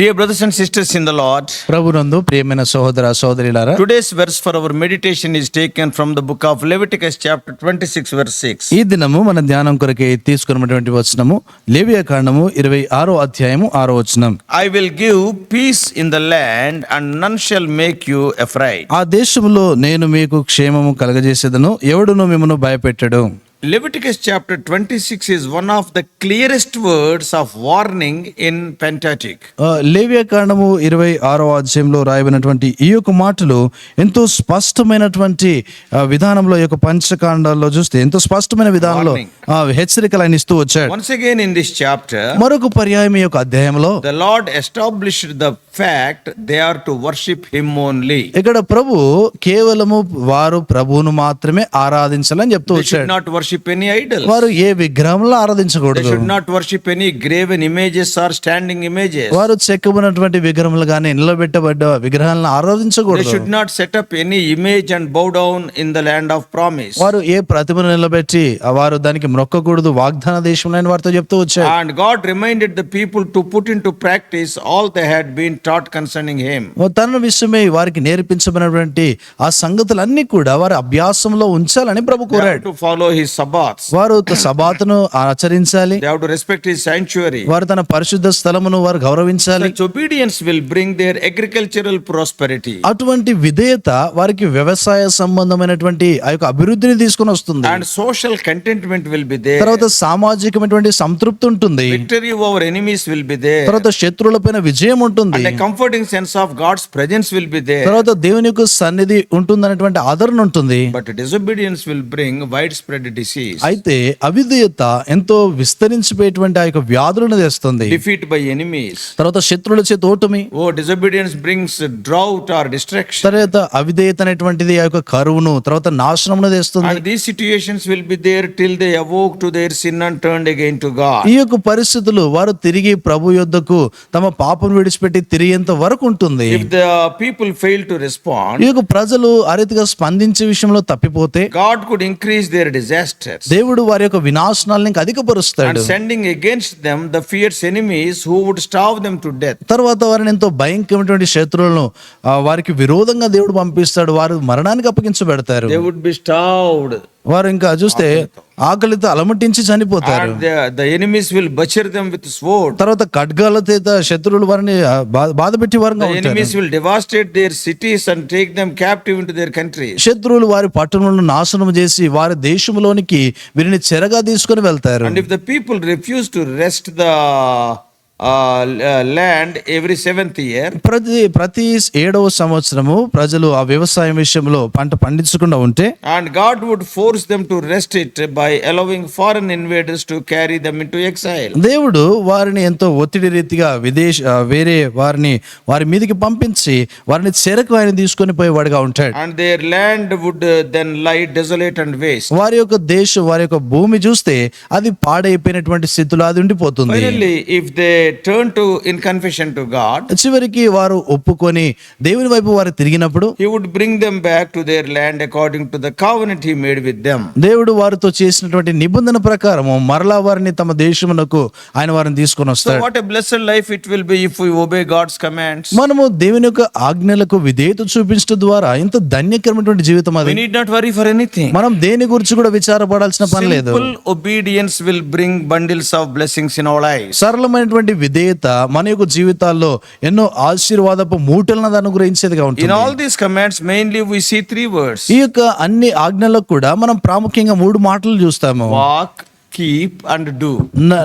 Dear brothers and sisters in the Lord, ప్రభునందు ప్రియమైన సహోదర సహోదరులారా, today's verse for our meditation is taken from the book of Leviticus chapter 26 verse 6. ఈ దినము మన ధ్యానం కొరకే తీసుకున్నటువంటి వచనము లేవియా కాండము 26వ అధ్యాయము 6వ వచనం. I will give peace in the land and none shall make you afraid. ఆ దేశములో నేను మీకు క్షేమము కలగజేసేదను, ఎవడును మిమ్మును భయపెట్టడు. Leviticus chapter 26 is one of the clearest words of warning in Pentateuch. లేవియా కాండము 26వ అధ్యాయంలో రాయబడినటువంటి ఈ యొక్క మాటలు ఎంతో స్పష్టమైనటువంటి విధానంలో ఈ యొక్క పంచకాండాల్లో చూస్తే ఎంతో స్పష్టమైన విధానంలో హెచ్చరికలు ఆయన ఇస్తూ వచ్చాడు. Once again in this chapter, మరొక పర్యాయం ఈ యొక్క అధ్యాయంలో the Lord established the fact they are to worship him only. ఇక్కడ ప్రభు కేవలము వారు ప్రభువును మాత్రమే ఆరాధించాలని చెప్తూ They should వచ్చాడు. not worship any idols. వారు ఏ విగ్రహంలో They ఆరాధించకూడదు. should not worship any graven images or standing images. వారు చెక్కబడినటువంటి విగ్రహములు గాని నిలబెట్టబడ్డ విగ్రహాలను They ఆరాధించకూడదు. should not set up any image and bow down in the land of promise. వారు ఏ ప్రతిమను నిలబెట్టి వారు దానికి మొక్కకూడదు, వాగ్దాన దేశంలో అని వారితో చెప్తూ వచ్చాడు. And God reminded the people to put into practice all they had been taught concerning him. తన విషయమై వారికి నేర్పించబడినటువంటి ఆ సంగతులన్నీ కూడా వారి అభ్యాసంలో ఉంచాలని ప్రభు They have కోరాడు. to follow his sabbaths. వారు సబాతును ఆచరించాలి. They have to respect his sanctuary. వారు తన పరిశుద్ధ స్థలమును వారు గౌరవించాలి. Such obedience will bring their agricultural prosperity. అటువంటి విధేయత వారికి వ్యవసాయ సంబంధమైనటువంటి ఆ యొక్క అభివృద్ధిని తీసుకొని వస్తుంది. And social contentment will be there. తర్వాత సామాజికమైనటువంటి సంతృప్తి ఉంటుంది. Victory over enemies will be there. తర్వాత శత్రువులపైన విజయం ఉంటుంది. And a comforting sense of God's presence will be there. తర్వాత దేవుని యొక్క సన్నిధి ఉంటుందనేటువంటి ఆదరణ ఉంటుంది. But disobedience will bring widespread disease. అయితే అవిధేయత ఎంతో విస్తరించిపోయేటువంటి ఆ యొక్క వ్యాధులను తెస్తుంది. Defeat by enemies. తర్వాత శత్రువుల చేత ఓటమి. Oh, disobedience brings drought or destruction. తర్వాత అవిధేయత అనేటువంటిది ఆ యొక్క కరువును తర్వాత నాశనమును తెస్తుంది. And these situations will be there till they awoke to their sin and turned again to God. ఈ యొక్క పరిస్థితులు వారు తిరిగి ప్రభు యొద్దకు తమ పాపం విడిచిపెట్టి తిరిగేంత వరకు ఉంటుంది. If the people fail to respond, ఈ యొక్క ప్రజలు ఆ రీతిగా స్పందించే విషయంలో తప్పిపోతే God could increase their disasters. దేవుడు వారి యొక్క వినాశనాలను ఇంకా అధికపరుస్తాడు. And sending against them the fierce enemies who would starve them to death. తర్వాత వారిని ఎంతో భయంకరమైనటువంటి శత్రువులను వారికి విరోధంగా దేవుడు పంపిస్తాడు. వారు మరణానికి అప్పగించబెడతారు. They would be starved. వారు ఇంకా చూస్తే ఆకలితో అలమటించి చనిపోతారు. And the enemies will butcher them with sword. తర్వాత ఖడ్గాల చేత శత్రువులు వారిని బాధ పెట్టి వారంగా The ఉంటారు. enemies will devastate their cities and take them captive into their countries. శత్రువులు వారి పట్టణములను నాశనం చేసి వారి దేశంలోనికి వీరిని చెరగా తీసుకొని వెళ్తారు. And if the people refuse to rest the land every 7th year, ప్రతి 7వ సంవత్సరము ప్రజలు ఆ వ్యవసాయం విషయంలో పంట పండించకుండా ఉంటే, and God would force them to rest it by allowing foreign invaders to carry them into exile. దేవుడు వారిని ఎంతో ఒత్తిడి రీతిగా వేరే వారి మీదకి పంపించి వారిని చెరకు ఆయన తీసుకొని పోయేవాడుగా ఉంటాడు. And their land would then lie desolate and waste. వారి యొక్క దేశం వారి యొక్క భూమి చూస్తే అది పాడైపోయినటువంటి స్థితిలో అది ఉండిపోతుంది. Finally, if they turn to in confession to God, చివరికి వారు ఒప్పుకొని దేవుని వైపు వారు తిరిగినప్పుడు he would bring them back to their land according to the covenant he made with them. దేవుడు వారితో చేసినటువంటి నిబంధన ప్రకారము మరలా వారిని తమ దేశమునకు ఆయన వారిని తీసుకొని So వస్తాడు. what a blessed life it will be if we obey God's commands. మనము దేవుని యొక్క ఆజ్ఞలకు విధేయత చూపించడం ద్వారా ఎంత ధన్యకరమైనటువంటి జీవితం We అది. need not worry for anything. మనం దేని గురించి కూడా విచారపడాల్సిన పని లేదు. Simple obedience will bring bundles of blessings in our lives. సరళమైనటువంటి విధేయత మన యొక్క జీవితాల్లో ఎన్నో ఆశీర్వాదపు మూటలను అనుగ్రహించేదిగా In ఉంటుంది. all these commands, mainly we see 3 words: ఈ యొక్క అన్ని ఆజ్ఞలకు కూడా మనం ప్రాముఖ్యంగా 3 మాటలు చూస్తాము. walk, keep and do.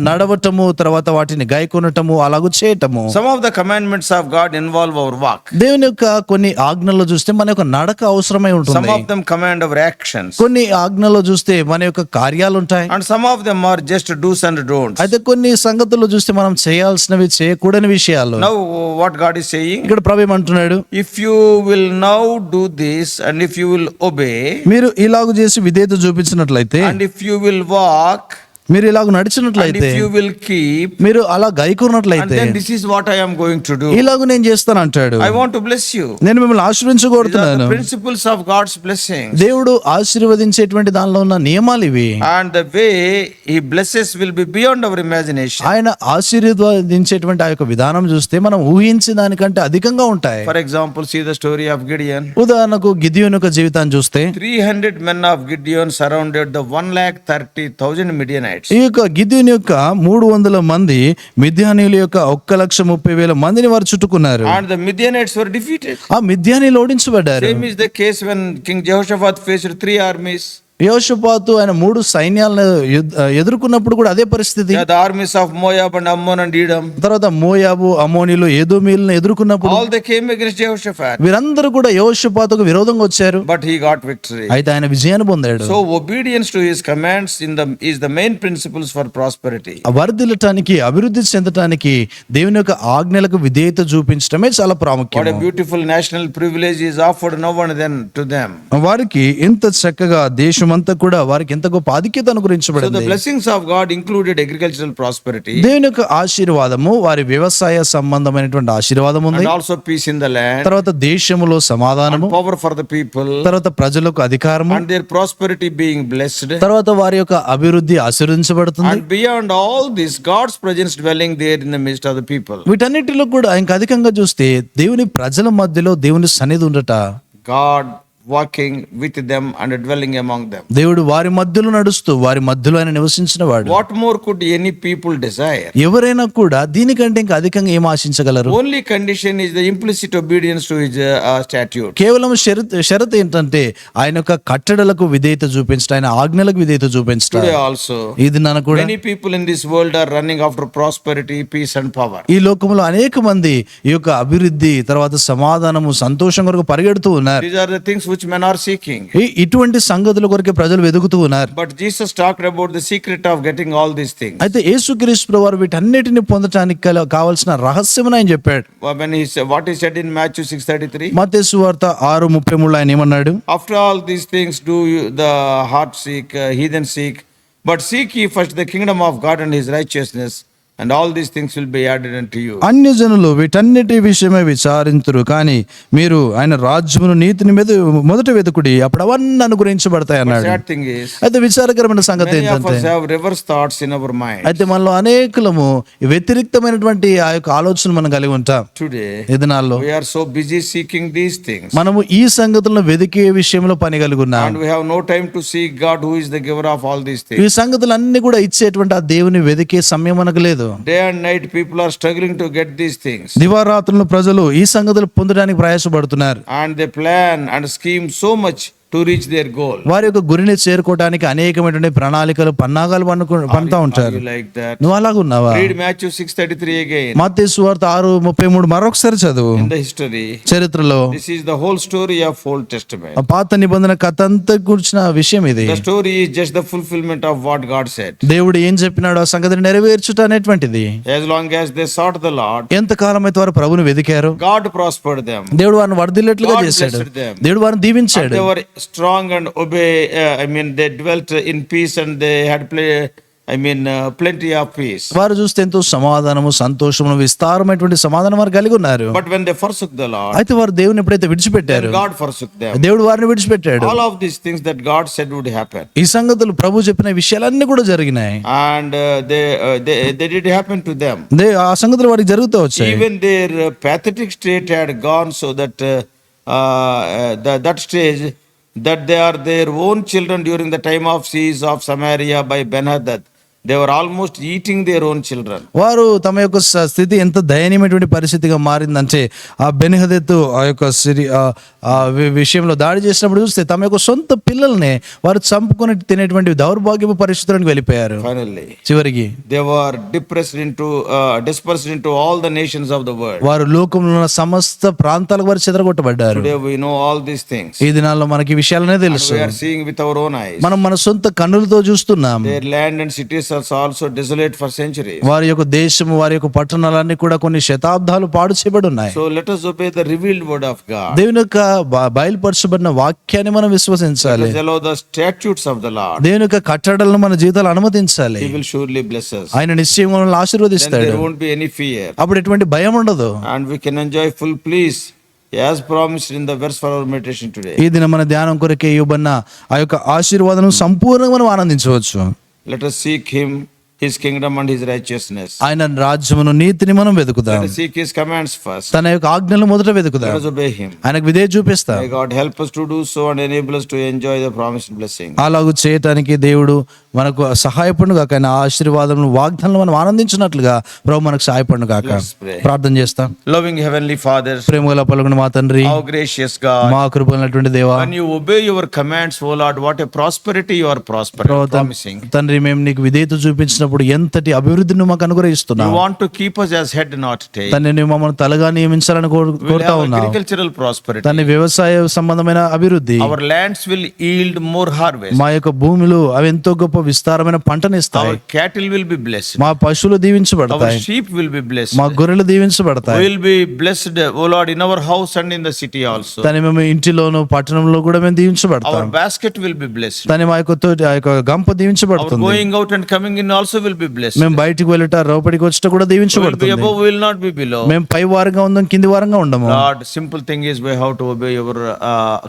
నడవటము, తర్వాత వాటిని గాయకొనటము, అలాగూ చేయటము. Some of the commandments of God involve our walk. దేవుని యొక్క కొన్ని ఆజ్ఞల్లో చూస్తే మన యొక్క నడక అవసరమై Some ఉంటుంది. of them command our actions. కొన్ని ఆజ్ఞల్లో చూస్తే మన యొక్క కార్యాలు ఉంటాయి. And some of them are just do's and don'ts. అయితే కొన్ని సంగతులు చూస్తే మనం చేయాల్సినవి చేయకూడని విషయాలు. Now what God is saying, ఇక్కడ ప్రభు ఏమంటున్నాడు, if you will now do this and if you will obey మీరు ఇలాగ చేసి విధేయత చూపించినట్లయితే, and if you will walk మీరు ఇలాగ And నడిచినట్లయితే, if you will keep, మీరు అలా and గైకున్నట్లయితే, then this is what I am going to do. ఇలాగ నేను చేస్తాను అంటాడు. I want to bless you. నేను మిమ్మల్ని These are ఆశీర్వించగోరుతున్నాను. the principles of God's blessings. దేవుడు ఆశీర్వదించేటువంటి దానిలో ఉన్న నియమాలు ఇవి. And the way He blesses will be beyond our imagination. ఆయన ఆశీర్వదించేటువంటి ఆ యొక్క విధానం చూస్తే మనం ఊహించే దానికంటే అధికంగా ఉంటాయి. For example, see the story of Gideon. ఉదాహరణకు గిద్యోను యొక్క జీవితాన్ని చూస్తే, 300 men of Gideon surrounded the 130,000 Midianites. ఈ యొక్క గిద్యోను యొక్క 300 మంది మిద్యానీయుల యొక్క 1,30,000 మందిని వారు చుట్టుకున్నారు. And the Midianites were defeated. ఆ మిద్యానీయులు ఓడించబడ్డారు. Same is the case when King Jehoshaphat faced 3 armies. యోషపాతు ఆయన 3 సైన్యాలను ఎదుర్కొన్నప్పుడు కూడా అదే పరిస్థితి. Yeah, the armies of Moab and Ammon and Edom. తర్వాత మోయాబు, అమ్మోనీలు, ఏదోమీయులను ఎదుర్కొన్నప్పుడు All they came against Jehoshaphat. వీరందరూ కూడా యోషపాతుకు విరోధంగా వచ్చారు. But he got victory. అయితే ఆయన విజయాన్ని పొందాడు. So obedience to his commands is the main principles for prosperity. వర్ధిల్లటానికి, అభివృద్ధి చెందటానికి దేవుని యొక్క ఆజ్ఞలకు విధేయత చూపించడమే చాలా What ప్రాముఖ్యం. a beautiful national privilege is offered now and then to them. వారికి ఎంత చక్కగా దేశమంతా కూడా వారికి ఎంత గొప్ప ఆధిక్యత So the అనుగ్రహించబడింది. blessings of God included agricultural prosperity దేవుని యొక్క ఆశీర్వాదము, వారి వ్యవసాయ సంబంధమైనటువంటి ఆశీర్వాదం ఉంది. and also peace in the land, తర్వాత దేశములో సమాధానము, power for the people, తర్వాత ప్రజలకు అధికారము, and their prosperity being blessed. తర్వాత వారి యొక్క అభివృద్ధి ఆశీర్వదించబడుతుంది. And beyond all this, God's presence dwelling there in the midst of the people. వీటన్నిటిలో కూడా ఇంకా అధికంగా చూస్తే దేవుని ప్రజల మధ్యలో దేవుని సన్నిధి ఉండట, God walking with them and dwelling among them. దేవుడు వారి మధ్యలో నడుస్తూ వారి మధ్యలో ఆయన నివసించిన వాడు. What more could any people desire? ఎవరైనా కూడా దీనికంటే ఇంకా అధికంగా ఏం ఆశించగలరు? Only condition is the implicit obedience to his statute. కేవలం షరత్ ఏంటంటే ఆయన యొక్క కట్టడలకు విధేయత చూపించడం, ఆయన ఆజ్ఞలకు విధేయత చూపించడం. Today also, ఇది నన్ను కూడా many people in this world are running after prosperity, peace and power. ఈ లోకంలో అనేక మంది ఈ యొక్క అభివృద్ధి, తర్వాత సమాధానము, సంతోషం కొరకు పరిగెడుతూ ఉన్నారు. These are the things which men are seeking. ఇటువంటి సంగతుల కొరకే ప్రజలు వెతుకుతూ ఉన్నారు. But Jesus talked about the secret of getting all these things. అయితే యేసుక్రీస్తు ప్రభువు వారు వీటన్నిటిని పొందటానికి కావాల్సిన రహస్యమని ఆయన చెప్పాడు. When he said, what he said in Matthew 6:33, మత్తయి సువార్త 6:33 ఆయన ఏమన్నాడు? after all these things do you, the heart seek, heathen seek, but seek ye first the kingdom of God and his righteousness, and all these things will be added unto you. అన్యజనులు వీటన్నిటి విషయమే విచారింతురు, కానీ మీరు ఆయన రాజ్యమును నీతిని మీద మొదట వెతుకుడి, అప్పుడు అవన్నీ అనుగ్రహించబడతాయి అన్నాడు. Sad thing is, అయితే విచారకరమైన సంగతి many of ఏంటంటే, us have reverse thoughts in our mind. అయితే మనలో అనేకులము వ్యతిరిక్తమైనటువంటి ఆ యొక్క ఆలోచన మనం కలిగి ఉంటాం. Today, ఈ దినాల్లో we are so busy seeking these things, మనము ఈ సంగతులను వెదికే విషయంలో పని కలిగి ఉన్నాం. and we have no time to seek God, who is the giver of all these ఈ things. సంగతులన్నీ కూడా ఇచ్చేటువంటి ఆ దేవుని వెదికే సమయం మనకు లేదు. Day and night, people are struggling to get these things, దివారాత్రులు ప్రజలు ఈ సంగతులు పొందడానికి ప్రయాసపడుతున్నారు. and they plan and scheme so much to reach their goal. వారి యొక్క గురిని చేరుకోవడానికి అనేకమైనటువంటి ప్రణాళికలు, పన్నాగాలు పంతా Are ఉంటారు. you like that? నువ్వు అలాగున్నావా? Read Matthew 6:33 again. మత్తయి సువార్త 6:33 మరొకసారి చదువు. In the history, చరిత్రలో this is the whole story of Old Testament. ఆ పాత నిబంధన కథ అంతా కూర్చిన విషయం ఇది. The story is just the fulfillment of what God said. దేవుడు ఏం చెప్పినాడో ఆ సంగతిని నెరవేర్చుట అనేటువంటిది. As long as they sought the Lord, ఎంతకాలం అయితే వారు ప్రభువుని వెదికారు, God prospered them. దేవుడు వారిని వర్ధిల్లేట్లుగా God చేశాడు. blessed them. దేవుడు వారిని And దీవించాడు. they were strong and obey. They dwelt in peace and they had plenty of peace. వారు చూస్తే ఎంతో సమాధానము, సంతోషము, విస్తారమైనటువంటి సమాధానం వారు కలిగి ఉన్నారు. But when they forsook the Lord, అయితే వారు దేవుని ఎప్పుడైతే విడిచిపెట్టారు, then God forsook them. దేవుడు వారిని విడిచిపెట్టాడు. All of these things that God said would happen, ఈ సంగతులు ప్రభు చెప్పిన విషయాలన్నీ కూడా జరిగినాయి. and they did happen to them. ఆ సంగతులు వారికి జరుగుతూ వచ్చాయి. Even their pathetic state had gone so that that stage that they are their own children during the time of siege of Samaria by Ben-Hadad. They were almost eating their own children. వారు తమ యొక్క స్థితి ఎంత దయనీయమైనటువంటి పరిస్థితిగా మారిందంటే, ఆ బెన్హదెత్తు ఆ యొక్క విషయంలో దాడి చేసినప్పుడు చూస్తే తమ యొక్క సొంత పిల్లల్ని వారు చంపుకొని తినేటువంటి దౌర్భాగ్యపు పరిస్థితులకు వెళ్ళిపోయారు. Finally, చివరికి they were dispersed into all the nations of the world. వారు లోకంలో ఉన్న సమస్త ప్రాంతాలకు వారు చెదరగొట్టబడ్డారు. Today we know all these things. ఈ దినాల్లో మనకి ఈ విషయాలనే తెలుసు. We are seeing with our own eyes. మనం మన సొంత కన్నులతో చూస్తున్నాం. Their land and cities are also desolate for centuries. వారి యొక్క దేశము వారి యొక్క పట్టణాలన్నీ కూడా కొన్ని శతాబ్దాలు పాడు చేయబడి ఉన్నాయి. So let us obey the revealed word of God. దేవుని యొక్క బయలుపరచబడిన వాక్యాన్ని మనం విశ్వసించాలి. Let us allow the statutes of the Lord. దేవుని యొక్క కట్టడలను మన జీవితాలు అనుమతించాలి. He will surely bless us. ఆయన నిశ్చయం మనల్ని Then ఆశీర్వదిస్తాడు. there won't be any fear. అప్పుడు ఎటువంటి భయం ఉండదు. And we can enjoy full peace as promised in the verse for our meditation today. ఈ దిన మన ధ్యానం కొరకే ఇవ్వబడిన ఆ యొక్క ఆశీర్వాదం సంపూర్ణంగా మనం ఆనందించవచ్చు. Let us seek him, his kingdom and his righteousness. ఆయన రాజ్యమును నీతిని మనం వెతుకుదాం. Let us seek his commands first. తన యొక్క ఆజ్ఞలను మొదట వెతుకుదాం. Let us obey him. ఆయనకు విధేయత చూపిస్తాం. May God help us to do so and enable us to enjoy the promised blessing. అలాగూ చేయటానికి దేవుడు మనకు సహాయపడును గాక. ఆయన ఆశీర్వాదములు వాగ్దానాలను మనం ఆనందించినట్లుగా ప్రభు మనకు సహాయపడును గాక. Let's pray. ప్రార్థన చేస్తాం. Loving heavenly Father, ప్రేమగల పలుకున మా తండ్రి, how gracious God. మా కృపైనటువంటి దేవా, When you obey your commands, O Lord, what a prosperity you are promising. తండ్రి మేము నీకు విధేయత చూపించినప్పుడు ఎంతటి అభివృద్ధిని మాకు You అనుగ్రహిస్తున్నావు. want to keep us as head, not tail. తండ్రి నువ్వు మమ్మల్ని తలగా నియమించాలని We will కోరుతా have ఉన్నావు. agricultural prosperity. తండ్రి వ్యవసాయ సంబంధమైన అభివృద్ధి, Our lands will yield more harvest. మా యొక్క భూమిలో అవి ఎంతో గొప్ప విస్తారమైన పంటను ఇస్తాయి. Our cattle will be blessed. మా పశువులు Our దీవించబడతాయి. sheep will be blessed. మా గొర్రెలు దీవించబడతాయి. We will be blessed, O Lord, in our house and in the city also. తని మేము ఇంటిలోను పట్టణంలో కూడా మేము Our దీవించబడతాం. basket will be blessed. తని మా యొక్క ఆ యొక్క గంప Our దీవించబడుతుంది. going out and coming in also will be blessed. మేము బయటికి వెళ్ళట లోపలికి వచ్చట కూడా We will be దీవించబడుతుంది. above, we will not be below. మేము పై వారంగా ఉందాం, కింది వారంగా ఉండము. Lord, simple thing is we have to obey your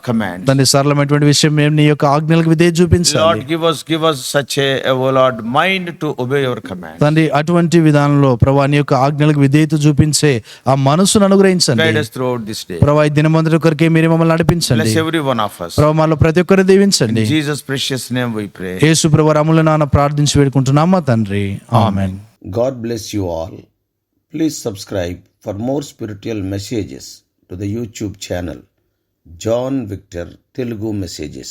commands. దాని సరళమైనటువంటి విషయం మేము నీ యొక్క ఆజ్ఞలకు విధేయత చూపించాలి. Lord, give us such a, O Lord, mind to obey your commands. తండ్రి అటువంటి విధానంలో ప్రభా నీ యొక్క ఆజ్ఞలకు విధేయత చూపించే ఆ మనసును అనుగ్రహించండి. Guide us throughout this day. ప్రభా ఈ దినమంతటి కొరకే మీరే మమ్మల్ని నడిపించండి. Bless every one of us. ప్రభా మాలో ప్రతి ఒక్కరు దీవించండి. In Jesus' precious name we pray. యేసు ప్రభు అమూల్య నామమున ప్రార్థించి వేడుకుంటున్నాం మా తండ్రి. ఆమేన్. God bless you all. Please subscribe for more spiritual messages to the YouTube channel John Victor Telugu Messages.